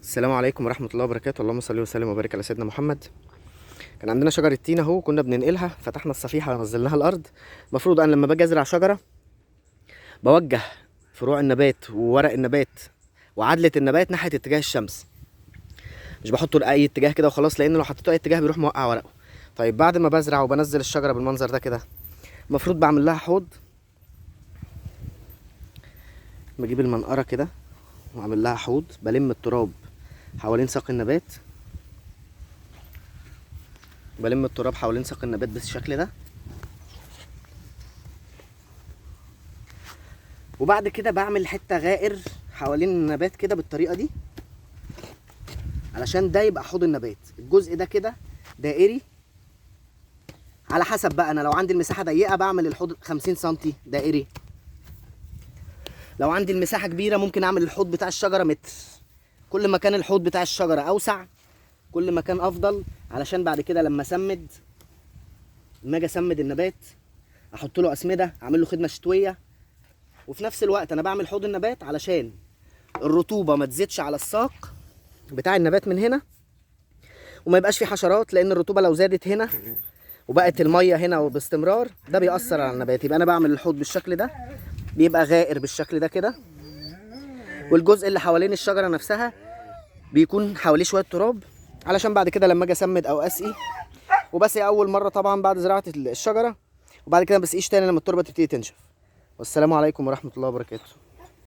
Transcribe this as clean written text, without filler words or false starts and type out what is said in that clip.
السلام عليكم ورحمة الله وبركاته. اللهم صل وسلم وبارك على سيدنا محمد. كان عندنا شجرة تين اهو، كنا بننقلها، فتحنا الصفيحة ونزلناها الأرض. المفروض أنا لما باجي أزرع شجرة بوجه فروع النبات وورق النبات وعدلة النبات ناحية اتجاه الشمس، مش بحطه لأي اتجاه كده وخلاص، لأن لو حطيته أي اتجاه بيروح موقع ورقه. طيب بعد ما بزرع وبنزل الشجرة بالمنظر ده كده، المفروض بعمل لها حوض. بجيب المنقرة كده وأعمل لها حوض، بلم التراب حوالين ساق النبات، بلم التراب حوالين ساق النبات بالشكل ده. وبعد كده بعمل حته غائر حوالين النبات كده بالطريقه دي، علشان ده يبقى حوض النبات. الجزء ده كده دائري، على حسب بقى، انا لو عندي المساحه ضيقه بعمل الحوض 50 سنتي دائري، لو عندي المساحه كبيره ممكن اعمل الحوض بتاع الشجره متر. كل ما كان الحوض بتاع الشجره اوسع كل ما كان افضل، علشان بعد كده لما اجي اسمد النبات احط له اسمده، اعمل له خدمه شتويه. وفي نفس الوقت انا بعمل حوض النبات علشان الرطوبه ما تزيدش على الساق بتاع النبات من هنا، وما يبقاش فيه حشرات، لان الرطوبه لو زادت هنا وبقت الميه هنا وباستمرار ده بيأثر على النبات. يبقى انا بعمل الحوض بالشكل ده، بيبقى غائر بالشكل ده كده، والجزء اللي حوالين الشجره نفسها بيكون حواليه شويه تراب، علشان بعد كده لما اجي اسمد او اسقي. وبسقي اول مره طبعا بعد زراعه الشجره، وبعد كده ما بسقيش تاني لما التربه تبتدي تنشف. والسلام عليكم ورحمه الله وبركاته.